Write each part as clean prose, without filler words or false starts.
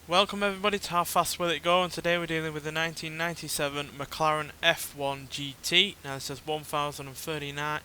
Welcome everybody to How Fast Will It Go, and today we're dealing with the 1997 McLaren F1 GT. Now this says 1039.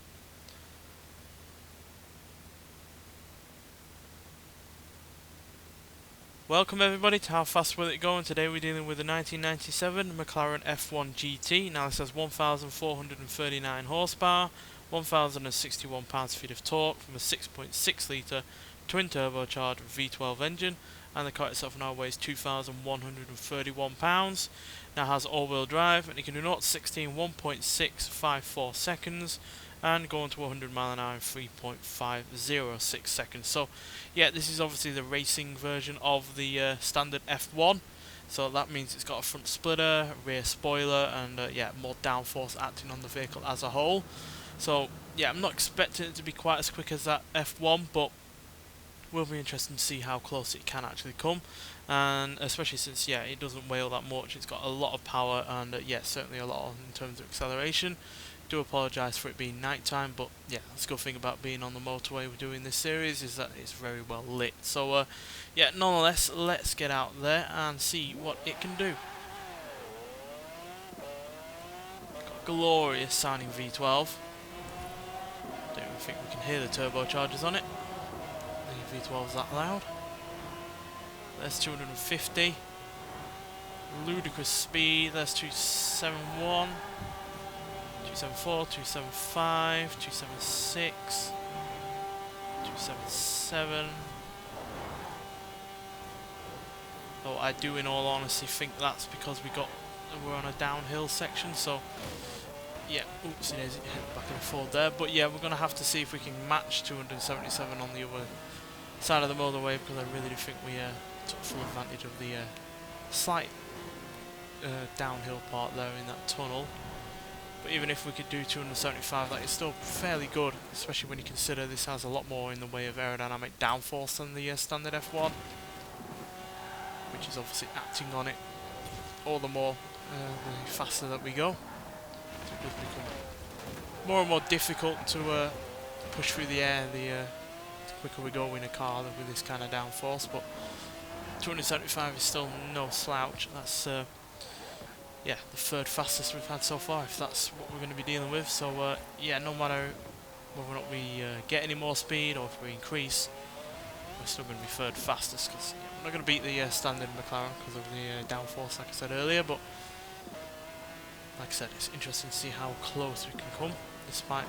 Welcome everybody to How Fast Will It Go, and today we're dealing with the 1997 McLaren F1 GT. Now this says 1439 horsepower, 1061 pounds-feet of torque from a 6.6 litre twin turbocharged V12 engine, and the car itself now weighs 2,131 pounds. Now has all-wheel drive, and it can do 0 to 60 in 1.654 seconds, and go on to 100 mile an hour in 3.506 seconds. So yeah, this is obviously the racing version of the standard F1. So that means it's got a front splitter, rear spoiler, and yeah, more downforce acting on the vehicle as a whole. So yeah, I'm not expecting it to be quite as quick as that F1, but will be interesting to see how close it can actually come, and especially since yeah, it doesn't weigh all that much. It's got a lot of power, and yeah, certainly a lot in terms of acceleration. Do apologise for it being night time, but yeah, that's a good thing about being on the motorway we're doing this series is that it's very well lit. So yeah, nonetheless, let's get out there and see what it can do. Got a glorious sounding V12. Don't even think we can hear the turbochargers on it. The V12's that loud. There's 250. Ludicrous speed. There's 271. 274, 275, 276, 277. Though I do, in all honesty, think that's because we're on a downhill section. So yeah, oops, it is back and forth there. But yeah, we're gonna have to see if we can match 277 on the other side of the motorway, because I really do think we took full advantage of the slight downhill part there in that tunnel. But even if we could do 275, that is still fairly good, especially when you consider this has a lot more in the way of aerodynamic downforce than the standard F1, which is obviously acting on it all the more the faster that we go. So it does become more and more difficult to push through the air the quicker we go in a car with this kind of downforce. But 275 is still no slouch. That's yeah, the third fastest we've had so far, if that's what we're going to be dealing with. So yeah, no matter whether or not we get any more speed or if we increase, we're still going to be third fastest, because yeah, we're not going to beat the standard McLaren because of the downforce, like I said earlier. But like I said, it's interesting to see how close we can come despite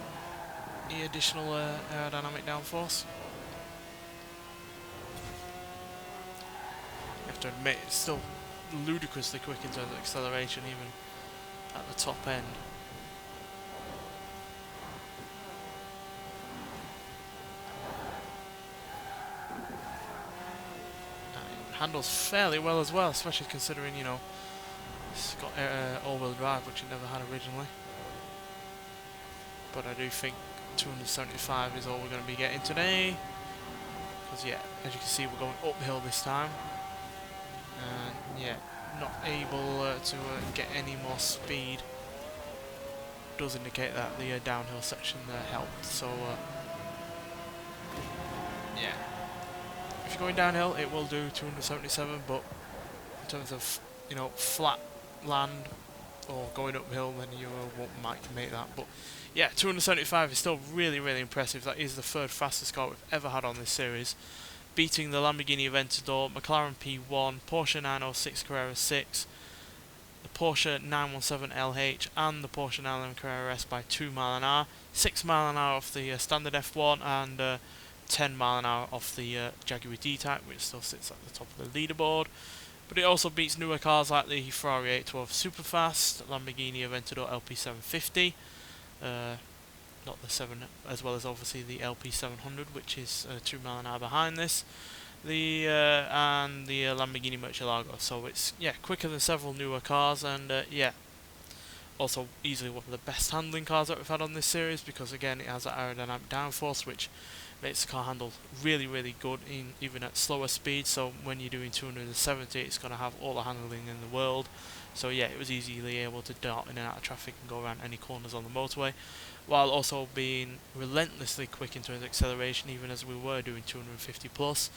the additional aerodynamic downforce. You have to admit, it's still ludicrously quick in terms of acceleration, even at the top end. And it handles fairly well as well, especially considering, you know, it's got all-wheel drive, which it never had originally. But I do think 275 is all we're going to be getting today, because yeah, as you can see, we're going uphill this time. And yeah, not able to get any more speed. Does indicate that the downhill section there helped. So yeah, if you're going downhill, it will do 277. But in terms of, you know, flat land or going uphill, then you might make that. But yeah, 275 is still really, really impressive. That is the third fastest car we've ever had on this series, beating the Lamborghini Aventador, McLaren P1, Porsche 906 Carrera 6, the Porsche 917 LH, and the Porsche 911 Carrera S by 2 mile an hour, 6 mile an hour off the standard F1, and 10 mile an hour off the Jaguar D-Type, which still sits at the top of the leaderboard. But it also beats newer cars like the Ferrari 812 Superfast, Lamborghini Aventador LP750, not the 7, as well as obviously the LP700, which is 2 mile an hour behind this, and the Lamborghini Murcielago. So it's yeah, quicker than several newer cars, and yeah, also easily one of the best handling cars that we've had on this series, because again, it has that aerodynamic downforce, which makes the car handle really, really good even at slower speeds. So when you're doing 270, it's going to have all the handling in the world. So yeah, it was easily able to dart in and out of traffic and go around any corners on the motorway, while also being relentlessly quick in terms of acceleration, even as we were doing 250 plus.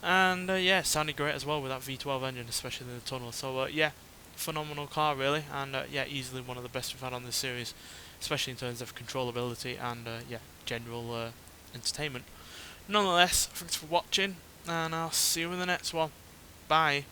And yeah, it sounded great as well with that V12 engine, especially in the tunnel. So yeah, phenomenal car really, and yeah, easily one of the best we've had on this series, especially in terms of controllability and yeah, general entertainment. Nonetheless, thanks for watching, and I'll see you in the next one. Bye.